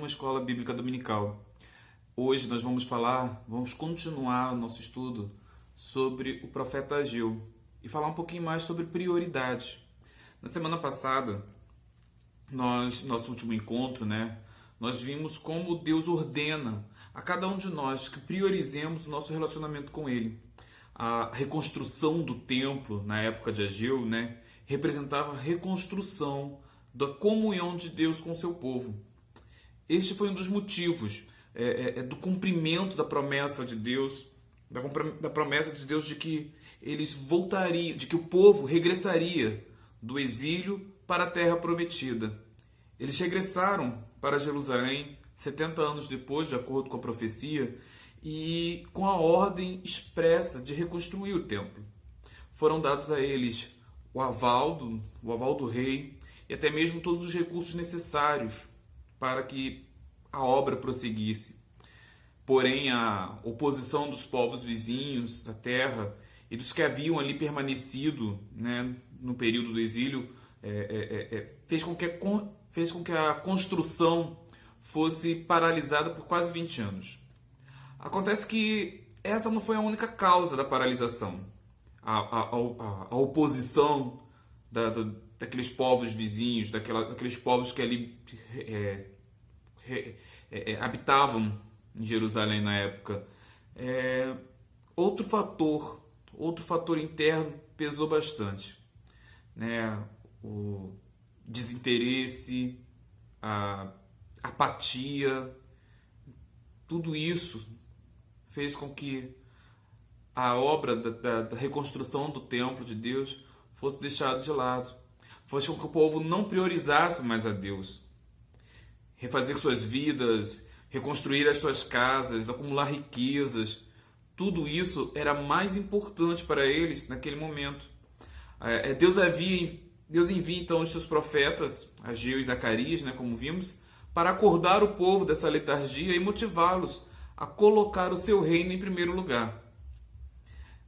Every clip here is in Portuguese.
uma escola bíblica dominical. Hoje nós vamos continuar o nosso estudo sobre o profeta Ageu e falar um pouquinho mais sobre prioridades. Na semana passada, nosso último encontro, nós vimos como Deus ordena a cada um de nós que priorizemos o nosso relacionamento com Ele. A reconstrução do templo na época de Ageu, representava a reconstrução da comunhão de Deus com o seu povo. Este foi um dos motivos do cumprimento da promessa de Deus, da promessa de Deus de que eles voltariam, de que o povo regressaria do exílio para a terra prometida. Eles regressaram para Jerusalém 70 anos depois, de acordo com a profecia, e com a ordem expressa de reconstruir o templo. Foram dados a eles o aval do rei e até mesmo todos os recursos necessários para que a obra prosseguisse. Porém, a oposição dos povos vizinhos da terra e dos que haviam ali permanecido no período do exílio fez com que a construção fosse paralisada por quase 20 anos. Acontece que essa não foi a única causa da paralisação. A oposição daqueles povos vizinhos, daqueles povos que ali habitavam em Jerusalém na época. Outro fator interno pesou bastante. O desinteresse, a apatia, tudo isso fez com que a obra da reconstrução do templo de Deus fosse deixada de lado. Fez com que o povo não priorizasse mais a Deus. Refazer suas vidas, reconstruir as suas casas, acumular riquezas, tudo isso era mais importante para eles naquele momento. Deus envia então os seus profetas, Ageu e Zacarias, como vimos, para acordar o povo dessa letargia e motivá-los a colocar o seu reino em primeiro lugar.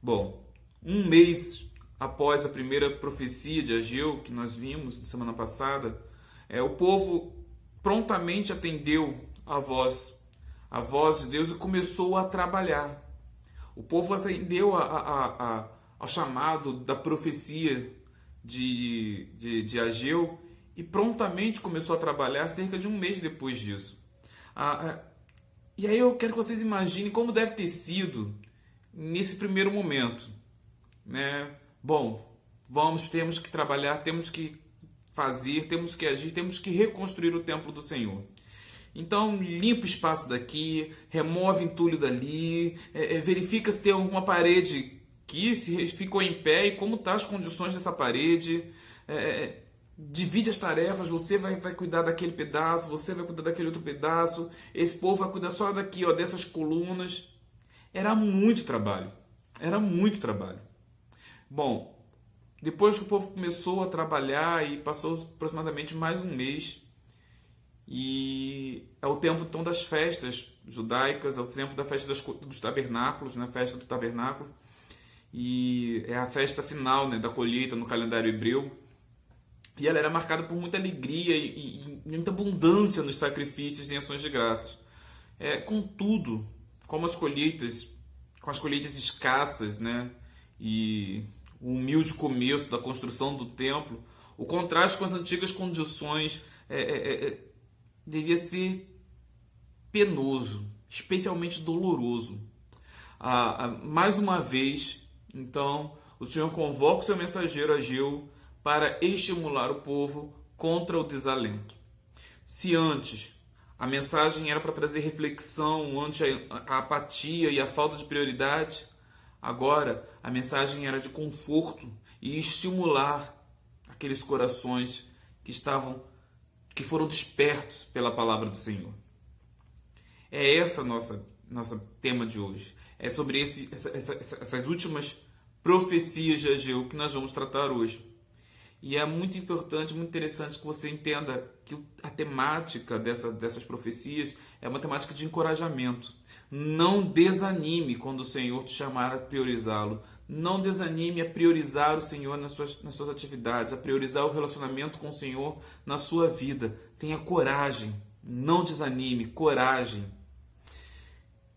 Bom, um mês após a primeira profecia de Ageu, que nós vimos na semana passada, o povo prontamente atendeu a voz de Deus e começou a trabalhar. O povo atendeu ao chamado da profecia de Ageu e prontamente começou a trabalhar cerca de um mês depois disso. E aí eu quero que vocês imaginem como deve ter sido nesse primeiro momento. Bom, temos que trabalhar, temos que fazer, temos que agir, temos que reconstruir o templo do Senhor. Então, limpa o espaço daqui, remove entulho dali, verifica se tem alguma parede que se ficou em pé e como estão as condições dessa parede. Divide as tarefas, você vai cuidar daquele pedaço, você vai cuidar daquele outro pedaço, esse povo vai cuidar só daqui, dessas colunas. Era muito trabalho. Bom, depois que o povo começou a trabalhar e passou aproximadamente mais um mês, e é o tempo então das festas judaicas, é o tempo da festa dos tabernáculos, festa do tabernáculo, e é a festa final da colheita no calendário hebreu. E ela era marcada por muita alegria e muita abundância nos sacrifícios e ações de graças. Contudo, com as colheitas escassas, e o humilde começo da construção do templo, o contraste com as antigas condições devia ser penoso, especialmente doloroso. Mais uma vez, então, o Senhor convoca o seu mensageiro Ageu para estimular o povo contra o desalento. Se antes a mensagem era para trazer reflexão ante a apatia e a falta de prioridade, agora a mensagem era de conforto e estimular aqueles corações que foram despertos pela palavra do Senhor. É essa nossa tema de hoje. É sobre essas últimas profecias de Ageu que nós vamos tratar hoje. E é muito importante, muito interessante que você entenda que a temática dessas profecias é uma temática de encorajamento. Não desanime quando o Senhor te chamar a priorizá-lo. Não desanime a priorizar o Senhor nas suas atividades, a priorizar o relacionamento com o Senhor na sua vida. Tenha coragem, não desanime, coragem.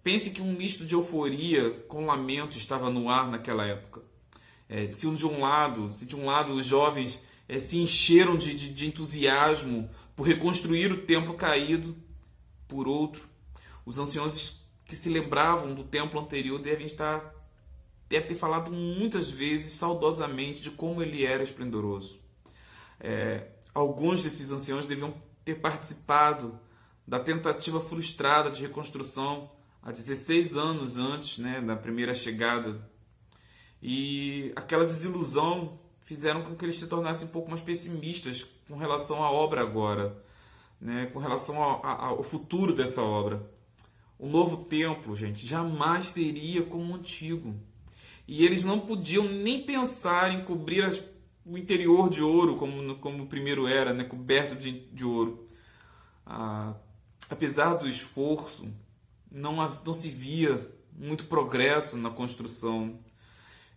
Pense que um misto de euforia com lamento estava no ar naquela época. Se de um lado os jovens se encheram de entusiasmo por reconstruir o templo caído, por outro, os anciãos que se lembravam do templo anterior devem ter falado muitas vezes saudosamente de como ele era esplendoroso. Alguns desses anciãos deviam ter participado da tentativa frustrada de reconstrução há 16 anos antes, da primeira chegada. E aquela desilusão fizeram com que eles se tornassem um pouco mais pessimistas com relação à obra agora, com relação ao futuro dessa obra. O novo templo, gente, jamais seria como o antigo. E eles não podiam nem pensar em cobrir o interior de ouro, como o primeiro era, coberto de ouro. Apesar do esforço, não se via muito progresso na construção.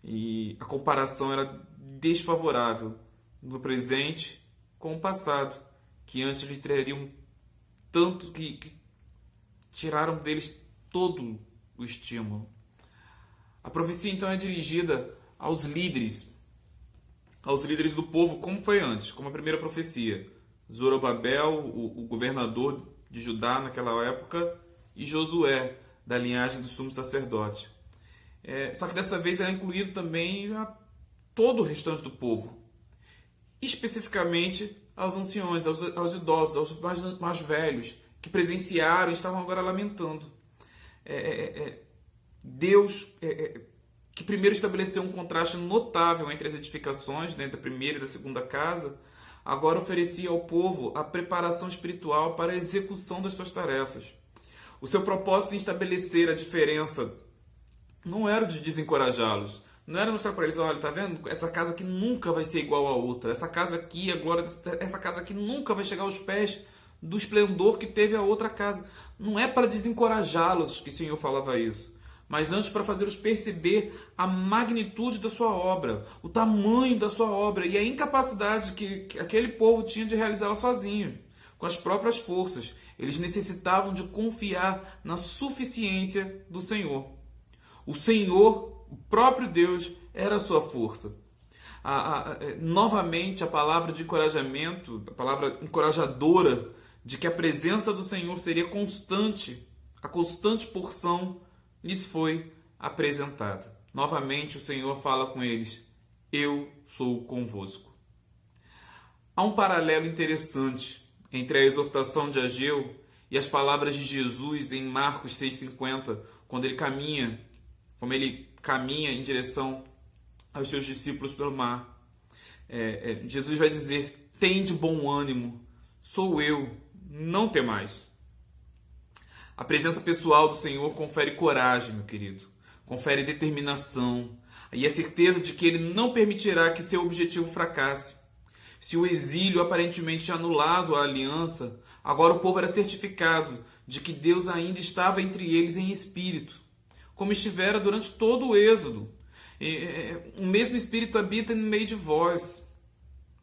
E a comparação era desfavorável do presente com o passado, que antes lhes trariam tanto que tiraram deles todo o estímulo. A profecia então é dirigida aos líderes do povo, como foi antes, como a primeira profecia. Zorobabel, o governador de Judá naquela época, e Josué, da linhagem do sumo sacerdote. Só que dessa vez era incluído também a todo o restante do povo, especificamente aos anciões, aos idosos, aos mais velhos, que presenciaram e estavam agora lamentando. Deus, que primeiro estabeleceu um contraste notável entre as edificações, da primeira e da segunda casa, agora oferecia ao povo a preparação espiritual para a execução das suas tarefas. O seu propósito em estabelecer a diferença não era o de desencorajá-los, não era mostrar para eles, olha, tá vendo? Essa casa aqui nunca vai ser igual a outra, essa casa aqui, essa casa aqui nunca vai chegar aos pés do esplendor que teve a outra casa. Não é para desencorajá-los que o Senhor falava isso, mas antes para fazê-los perceber a magnitude da sua obra, o tamanho da sua obra e a incapacidade que aquele povo tinha de realizá-la sozinho, com as próprias forças. Eles necessitavam de confiar na suficiência do Senhor. O Senhor, o próprio Deus, era a sua força. Novamente, a palavra de encorajamento, a palavra encorajadora de que a presença do Senhor seria constante, a constante porção lhes foi apresentada. Novamente, o Senhor fala com eles: eu sou convosco. Há um paralelo interessante entre a exortação de Ageu e as palavras de Jesus em Marcos 6,50, quando ele caminha em direção aos seus discípulos pelo mar. Jesus vai dizer: tende bom ânimo, sou eu, não temais. A presença pessoal do Senhor confere coragem, meu querido, confere determinação e a certeza de que Ele não permitirá que seu objetivo fracasse. Se o exílio aparentemente tinha anulado a aliança, agora o povo era certificado de que Deus ainda estava entre eles em espírito, como estivera durante todo o êxodo. O mesmo espírito habita no meio de vós.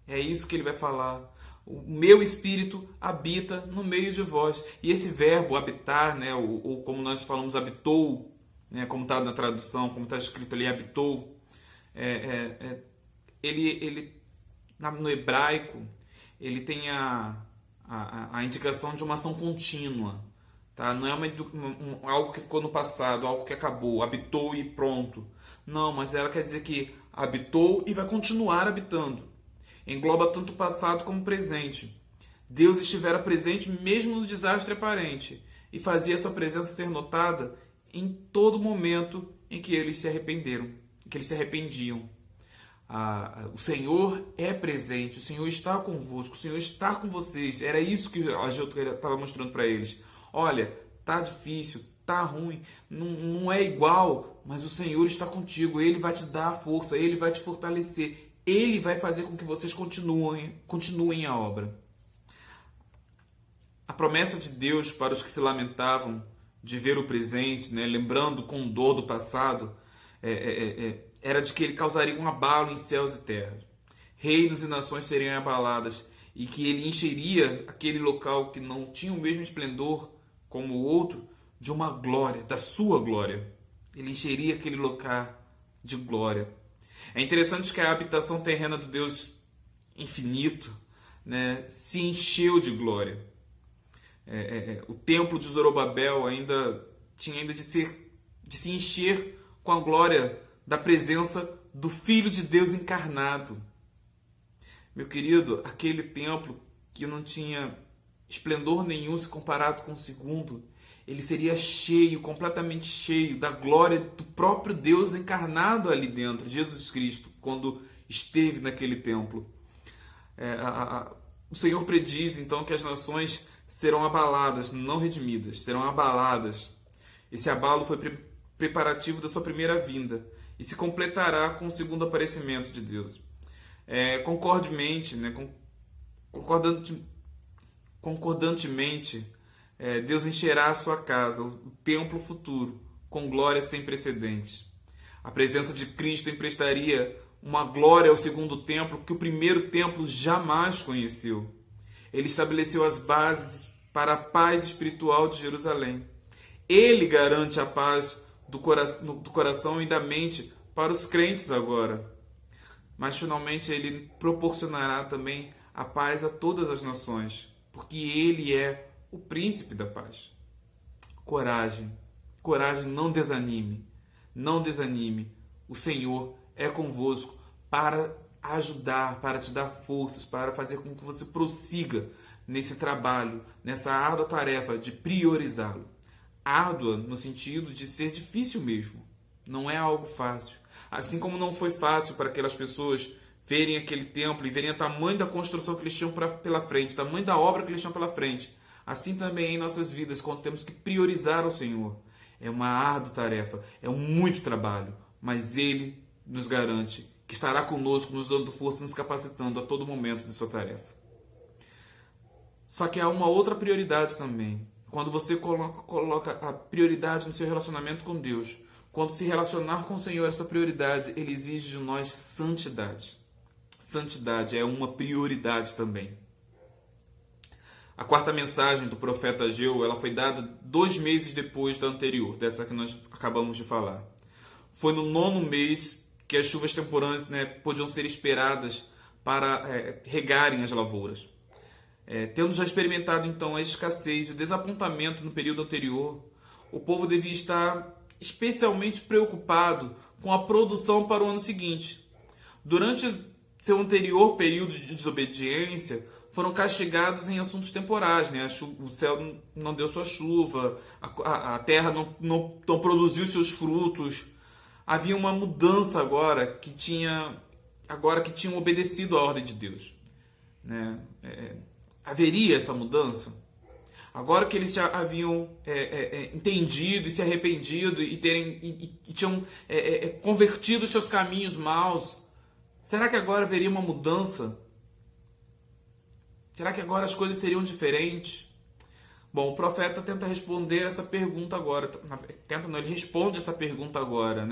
É isso que ele vai falar. O meu espírito habita no meio de vós. E esse verbo habitar, ou como nós falamos, habitou, como está na tradução, como está escrito ali, habitou, ele no hebraico, ele tem a indicação de uma ação contínua. Tá? Não é algo que ficou no passado, algo que acabou, habitou e pronto. Não, mas ela quer dizer que habitou e vai continuar habitando. Engloba tanto o passado como o presente. Deus estivera presente mesmo no desastre aparente e fazia sua presença ser notada em todo momento em que eles se arrependeram, em que eles se arrependiam. O Senhor é presente, o Senhor está convosco, o Senhor está com vocês. Era isso que a Ageu estava mostrando para eles. Olha, tá difícil, tá ruim, não é igual, mas o Senhor está contigo, Ele vai te dar a força, Ele vai te fortalecer, Ele vai fazer com que vocês continuem a obra. A promessa de Deus para os que se lamentavam de ver o presente, lembrando com dor do passado, era de que Ele causaria um abalo em céus e terra. Reinos e nações seriam abaladas, e que ele encheria aquele local que não tinha o mesmo esplendor como o outro de uma glória, da sua glória. Ele encheria aquele local de glória. É interessante que a habitação terrena do Deus infinito, né, se encheu de glória. O templo de Zorobabel tinha de se encher com a glória da presença do Filho de Deus encarnado. Meu querido, aquele templo que não tinha esplendor nenhum se comparado com o segundo, ele seria cheio, completamente cheio da glória do próprio Deus encarnado ali dentro, Jesus Cristo, quando esteve naquele templo. O Senhor prediz então que as nações serão abaladas, não redimidas, serão abaladas. Esse abalo foi preparativo da sua primeira vinda e se completará com o segundo aparecimento de Deus. Concordantemente, Deus encherá a sua casa, o templo futuro, com glória sem precedentes. A presença de Cristo emprestaria uma glória ao segundo templo que o primeiro templo jamais conheceu. Ele estabeleceu as bases para a paz espiritual de Jerusalém. Ele garante a paz do coração e da mente para os crentes agora. Mas finalmente ele proporcionará também a paz a todas as nações, porque ele é o príncipe da paz. Coragem, não desanime, não desanime. O Senhor é convosco para ajudar, para te dar forças, para fazer com que você prossiga nesse trabalho, nessa árdua tarefa de priorizá-lo. Árdua no sentido de ser difícil mesmo. Não é algo fácil. Assim como não foi fácil para aquelas pessoas verem aquele templo e verem o tamanho da construção que eles tinham pela frente, o tamanho da obra que eles tinham pela frente. Assim também é em nossas vidas, quando temos que priorizar o Senhor. É uma árdua tarefa, é muito trabalho, mas Ele nos garante que estará conosco, nos dando força, nos capacitando a todo momento de sua tarefa. Só que há uma outra prioridade também. Quando você coloca a prioridade no seu relacionamento com Deus, quando se relacionar com o Senhor, essa prioridade, Ele exige de nós santidade. Santidade é uma prioridade também. A quarta mensagem do profeta Ageu, ela foi dada 2 meses depois da anterior, dessa que nós acabamos de falar. Foi no 9º mês que as chuvas temporâneas, podiam ser esperadas para regarem as lavouras. Tendo já experimentado então a escassez e o desapontamento no período anterior, o povo devia estar especialmente preocupado com a produção para o ano seguinte. Durante seu anterior período de desobediência, foram castigados em assuntos temporais. O céu não deu sua chuva, a terra não produziu seus frutos. Havia uma mudança agora que tinham obedecido à ordem de Deus. Haveria essa mudança? Agora que eles já haviam entendido e se arrependido e tinham convertido seus caminhos maus, será que agora haveria uma mudança? Será que agora as coisas seriam diferentes? Bom, o profeta tenta responder essa pergunta agora. Ele responde essa pergunta agora,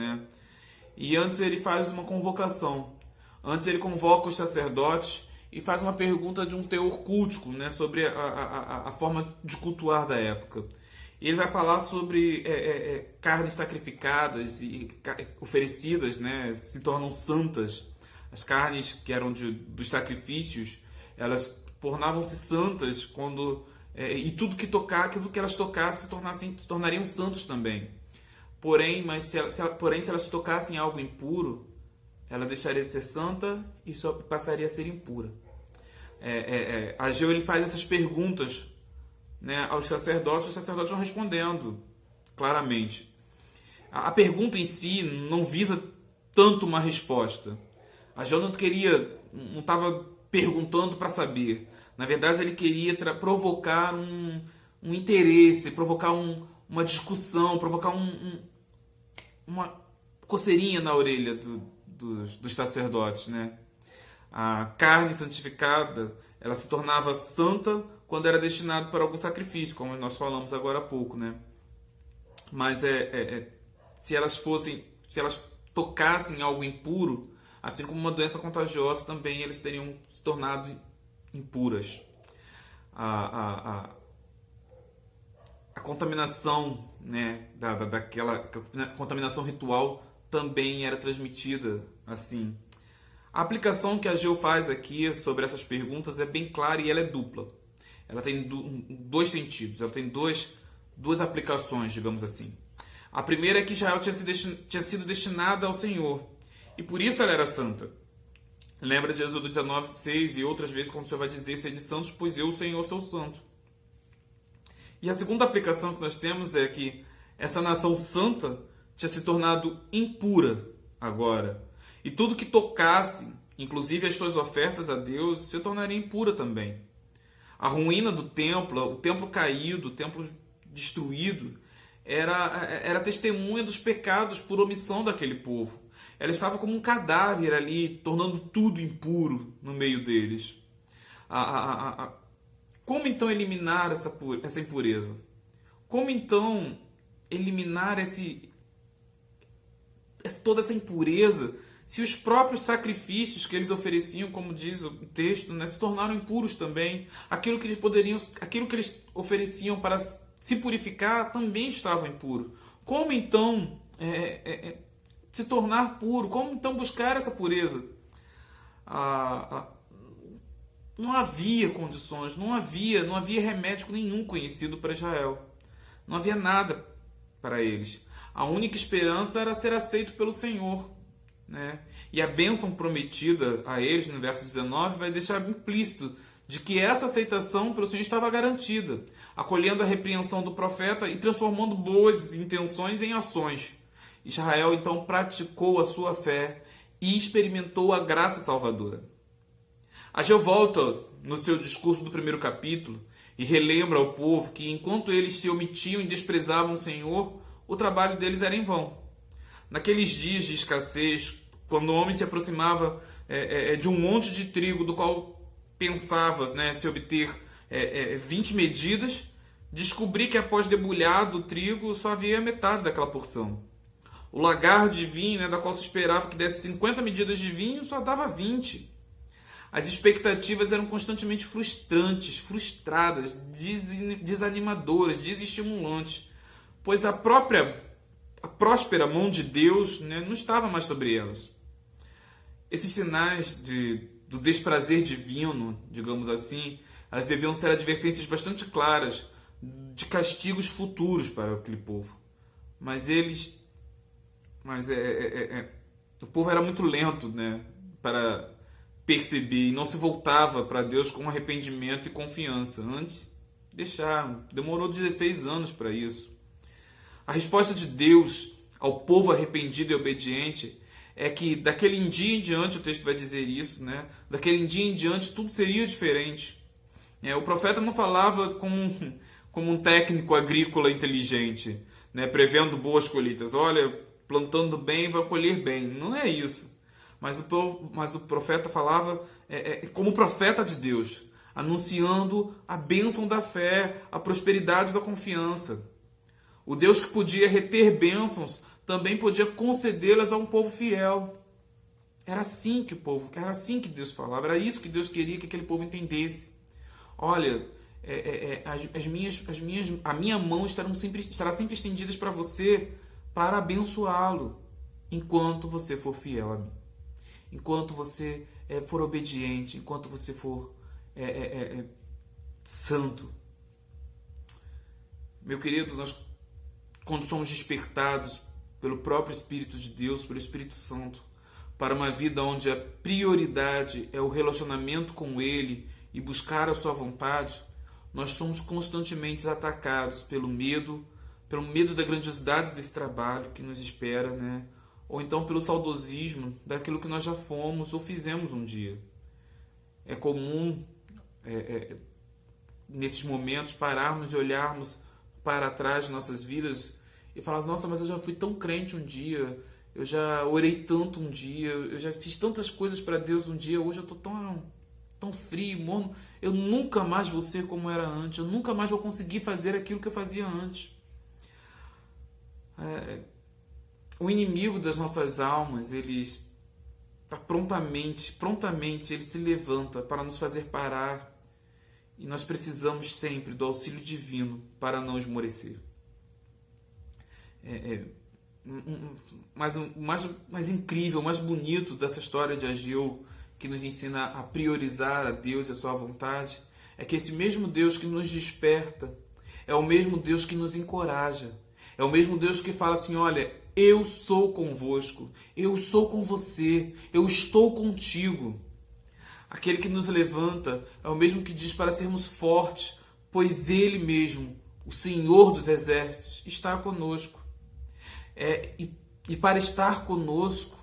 E antes ele faz uma convocação. Antes ele convoca os sacerdotes e faz uma pergunta de um teor cultico, sobre a forma de cultuar da época. E ele vai falar sobre carnes sacrificadas e oferecidas, se tornam santas. As carnes que eram dos sacrifícios, elas tornavam-se santas quando e tudo que elas tocassem se tornariam santos também. Porém, se elas tocassem algo impuro, ela deixaria de ser santa e só passaria a ser impura. Ageu ele faz essas perguntas, aos sacerdotes, os sacerdotes vão respondendo claramente. A pergunta em si não visa tanto uma resposta. Ageu não estava perguntando para saber. Na verdade, ele queria provocar um interesse, provocar uma discussão, provocar uma coceirinha na orelha dos sacerdotes, A carne santificada, ela se tornava santa quando era destinada para algum sacrifício, como nós falamos agora há pouco, Mas se elas tocassem algo impuro, assim como uma doença contagiosa, também eles teriam se tornado impuras. A contaminação, né, daquela contaminação ritual também era transmitida assim. A aplicação que a Ageu faz aqui sobre essas perguntas é bem clara e ela é dupla. Ela tem dois sentidos, ela tem duas aplicações, digamos assim. A primeira é que Israel tinha sido destinada ao Senhor e por isso ela era santa. Lembra de Êxodo 19:6 e outras vezes quando o Senhor vai dizer: sede santos, pois eu, o Senhor, sou santo. E a segunda aplicação que nós temos é que essa nação santa tinha se tornado impura agora. E tudo que tocasse, inclusive as suas ofertas a Deus, se tornaria impura também. A ruína do templo, o templo caído, o templo destruído, era testemunha dos pecados por omissão daquele povo. Ela estava como um cadáver ali, tornando tudo impuro no meio deles. Como então eliminar essa impureza? Como então eliminar toda essa impureza se os próprios sacrifícios que eles ofereciam, como diz o texto, né, se tornaram impuros também? Aquilo que eles ofereciam para se purificar também estava impuro. Como então se tornar puro? Como então buscar essa pureza? Não havia condições, não havia remédio nenhum conhecido para Israel. Não havia nada para eles. A única esperança era ser aceito pelo Senhor, né? E a bênção prometida a eles, no verso 19, vai deixar implícito de que essa aceitação pelo Senhor estava garantida, acolhendo a repreensão do profeta e transformando boas intenções em ações. Israel então praticou a sua fé e experimentou a graça salvadora. Ageu volta no seu discurso do primeiro capítulo e relembra ao povo que enquanto eles se omitiam e desprezavam o Senhor, o trabalho deles era em vão. Naqueles dias de escassez, quando o homem se aproximava de um monte de trigo do qual pensava, né, se obter 20 medidas, descobri que após debulhado o trigo só havia metade daquela porção. O lagar de vinho, né, da qual se esperava que desse 50 medidas de vinho, só dava 20. As expectativas eram constantemente frustrantes, frustradas, desanimadoras, desestimulantes, pois a próspera mão de Deus, né, não estava mais sobre elas. Esses sinais do desprazer divino, digamos assim, elas deviam ser advertências bastante claras de castigos futuros para aquele povo. Mas o povo era muito lento, né, para perceber e não se voltava para Deus com arrependimento e confiança. Antes, deixaram. Demorou 16 anos para isso. A resposta de Deus ao povo arrependido e obediente é que daquele dia em diante, o texto vai dizer isso, né? Daquele dia em diante tudo seria diferente. O profeta não falava como um técnico agrícola inteligente, né? Prevendo boas colheitas. Olha, plantando bem vai colher bem. Não é isso. Mas o profeta falava como profeta de Deus, anunciando a bênção da fé, a prosperidade da confiança. O Deus que podia reter bênçãos também podia concedê-las a um povo fiel. Era assim que Deus falava, era isso que Deus queria que aquele povo entendesse. Olha, a minha mão estará sempre estendida para você para abençoá-lo, enquanto você for fiel a mim. Enquanto você for obediente, enquanto você for santo. Meu querido, nós, quando somos despertados pelo próprio Espírito de Deus, pelo Espírito Santo, para uma vida onde a prioridade é o relacionamento com Ele e buscar a sua vontade, nós somos constantemente atacados pelo medo da grandiosidade desse trabalho que nos espera, né? Ou então pelo saudosismo daquilo que nós já fomos ou fizemos um dia. É comum, nesses momentos, pararmos e olharmos para trás de nossas vidas e falar: nossa, mas eu já fui tão crente um dia, eu já orei tanto um dia, eu já fiz tantas coisas para Deus um dia, hoje eu estou tão frio, morno, eu nunca mais vou ser como era antes, eu nunca mais vou conseguir fazer aquilo que eu fazia antes. O inimigo das nossas almas, ele prontamente ele se levanta para nos fazer parar, e nós precisamos sempre do auxílio divino para não esmorecer. Mas o mais incrível, o mais bonito dessa história de Ageu, que nos ensina a priorizar a Deus e a sua vontade, é que esse mesmo Deus que nos desperta é o mesmo Deus que nos encoraja. É o mesmo Deus que fala assim, olha, eu sou convosco, eu sou com você, eu estou contigo. Aquele que nos levanta é o mesmo que diz para sermos fortes, pois Ele mesmo, o Senhor dos Exércitos, está conosco. E para estar conosco,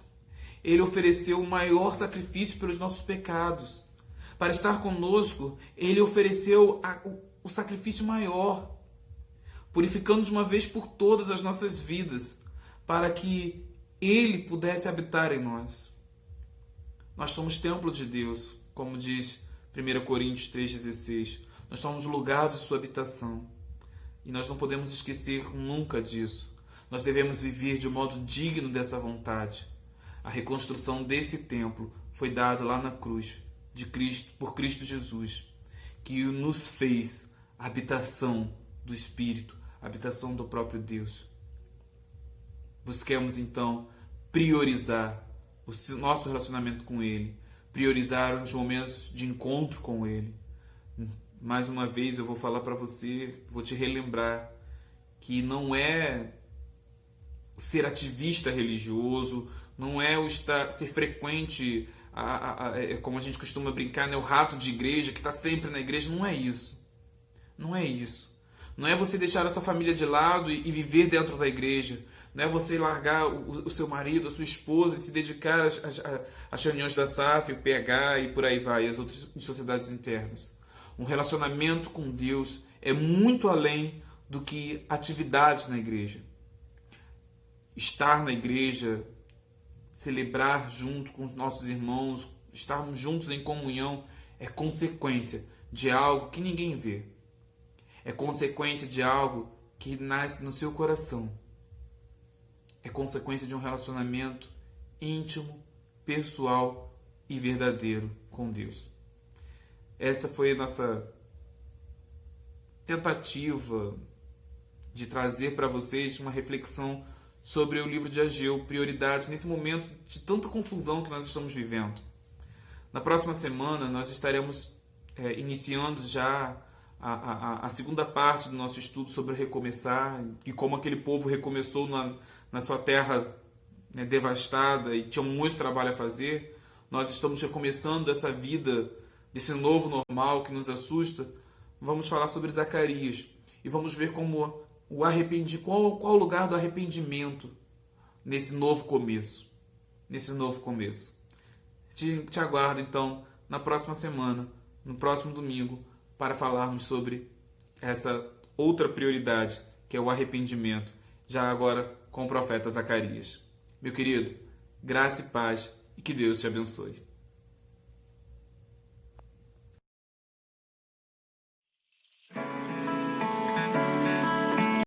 Ele ofereceu o maior sacrifício pelos nossos pecados. Para estar conosco, Ele ofereceu o sacrifício maior, purificando de uma vez por todas as nossas vidas, para que Ele pudesse habitar em nós. Nós somos templo de Deus, como diz 1 Coríntios 3,16. Nós somos lugar de sua habitação. E nós não podemos esquecer nunca disso. Nós devemos viver de modo digno dessa vontade. A reconstrução desse templo foi dada lá na cruz, de Cristo, por Cristo Jesus, que nos fez a habitação do Espírito, a habitação do próprio Deus. Busquemos então priorizar o nosso relacionamento com Ele, priorizar os momentos de encontro com Ele. Mais uma vez eu vou falar para você, vou te relembrar que não é ser ativista religioso, não é ser frequente, como a gente costuma brincar, né, o rato de igreja que está sempre na igreja. Não é isso. Não é isso. Não é você deixar a sua família de lado e viver dentro da igreja. Não é você largar o seu marido, a sua esposa e se dedicar às reuniões da SAF, o PH e por aí vai, as outras sociedades internas. Um relacionamento com Deus é muito além do que atividades na igreja. Estar na igreja, celebrar junto com os nossos irmãos, estarmos juntos em comunhão, é consequência de algo que ninguém vê. É consequência de algo que nasce no seu coração. É consequência de um relacionamento íntimo, pessoal e verdadeiro com Deus. Essa foi a nossa tentativa de trazer para vocês uma reflexão sobre o livro de Ageu, prioridades nesse momento de tanta confusão que nós estamos vivendo. Na próxima semana nós estaremos iniciando já a segunda parte do nosso estudo sobre recomeçar e como aquele povo recomeçou na sua terra, né, devastada e tinha muito trabalho a fazer. Nós estamos recomeçando essa vida, desse novo normal que nos assusta. Vamos falar sobre Zacarias e vamos ver como qual o lugar do arrependimento nesse novo começo. Te aguardo então na próxima semana, no próximo domingo, para falarmos sobre essa outra prioridade, que é o arrependimento, já agora com o profeta Zacarias. Meu querido, graça e paz e que Deus te abençoe.